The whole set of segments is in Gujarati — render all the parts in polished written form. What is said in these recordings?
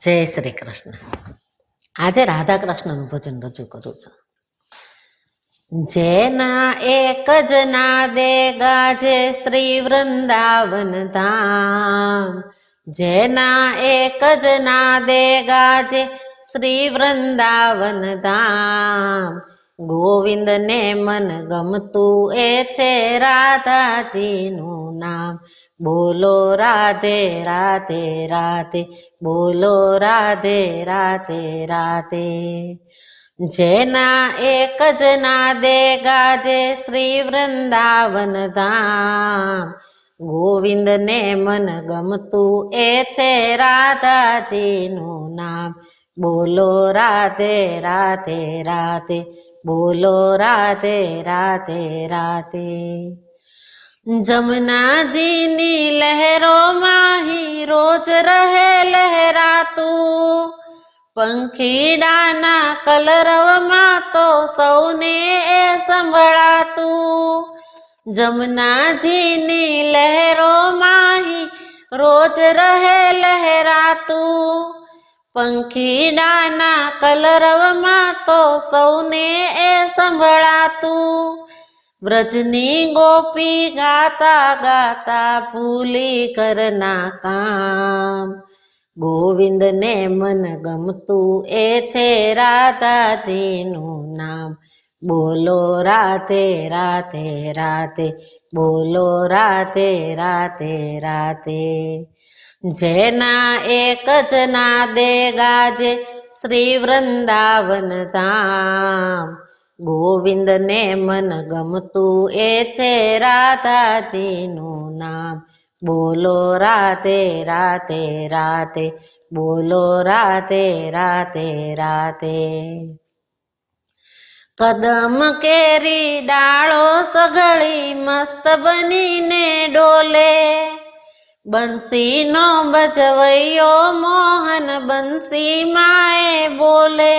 જય શ્રી કૃષ્ણ. આજે રાધા કૃષ્ણનું ભજન રજૂ કરું છું. જેના એક જ નાદે ગાજે શ્રી વૃંદાવન ધામ, જેના એક જ નાદે ગાજે શ્રી વૃંદાવન ધામ, ગોવિંદને મન ગમતું એ છે રાધાજીનું નામ. બોલો રાધે રાધે રાધે, બોલો રાધે રાધે રાધે. જેના એક જ નાદે ગાજે શ્રી વૃંદાવન ધામ, ગોવિંદને મન ગમતું એ છે રાધાજીનું નામ. બોલો રાધે રાધે રાધે, બોલો રાધે રાધે રાધે. જમનાજીની લહેરોમાં હી રોજ રહે લહેરાતું, પંખીડાના કલરવમાં તો સૌને એ સંભળાતું. જમનાજીની લહેરોમાં હી રોજ રહે લહેરાતું, પંખીડાના કલરવમાં તો સૌને એ સંભળાતું. વ્રજની ગોપી ગાતા ગાતા ભૂલી ઘરના કામ, ગોવિંદને મન ગમતું એ છે રાધાજીનું નામ. બોલો રાધે રાધે રાધે, બોલો રાધે રાધે રાધે. જેના એક જ નાદે ગાજે શ્રી વૃંદાવન ધામ, ગોવિંદને મન ગમતું એ છે રાધાજીનું નામ. બોલો રાધે રાધે રાધે, બોલો રાધે રાધે રાધે. કદમ કેરી ડાળો સઘળી મસ્ત બનીને ડોલે, બંસીનો બજવૈયો મોહન બંસી માએ બોલે.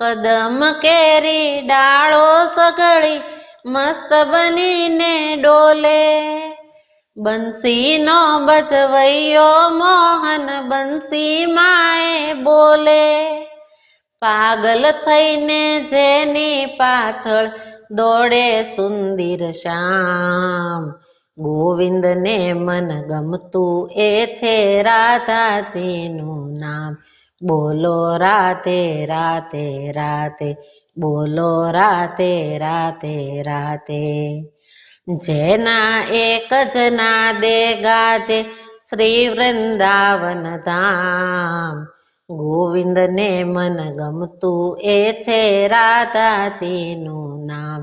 કદમ કેરી ડાળો સઘળી મસ્ત બનીને ડોલે, બંસીનો બજવૈયો મોહન બંસી માએ બોલે. પાગલ થઈને જેની પાછળ દોડે સુંદર શ્યામ, ગોવિંદને મન ગમતું એ છે રાધાજીનું નામ. બોલો રાધે રાધે રાધે, બોલો રાધે રાધે રાધે. જેના એક જ નાદે ગાજે શ્રી વૃંદાવન ધામ, ગોવિંદને મન ગમતું એ છે રાધાજીનું નામ.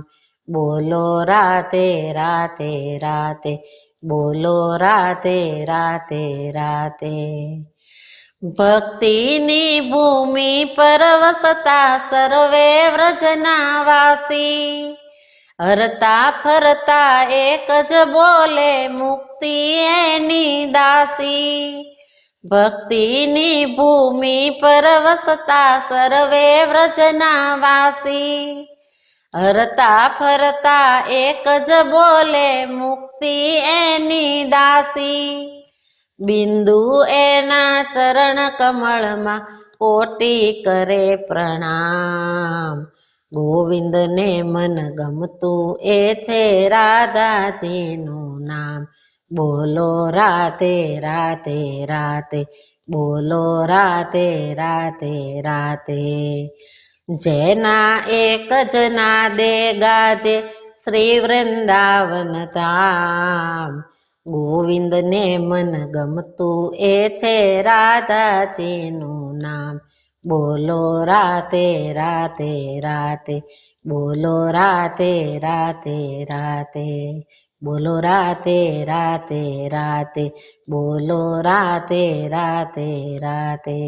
બોલો રાધે રાધે રાધે, બોલો રાધે રાધે રાધે. ભક્તિની ભૂમિ પર વસતા સર્વે વ્રજના વાસી, હરતા ફરતા એક જ બોલે મુક્તિ એની દાસી. ભક્તિની ભૂમિ પર વસતા સર્વે વ્રજના વાસી, હરતા ફરતા એક જ બોલે મુક્તિ એની દાસી. બિંદુ એના ચરણ કમળમાં કોટી કરે પ્રણામ, ગોવિંદને મન ગમતું એ છે રાધાજીનું નામ. બોલો રાધે રાધે રાધે, બોલો રાધે રાધે રાધે. જેના એક જ નાદે ગાજે શ્રી વૃંદાવન ધામ, ગોવિંદને મન ગમતું એ છે રાધાજીનું નામ. બોલો રાધે રાધે રાધે, બોલો રાધે રાધે રાધે, બોલો રાધે રાધે રાધે, બોલો રાધે રાધે રાધે.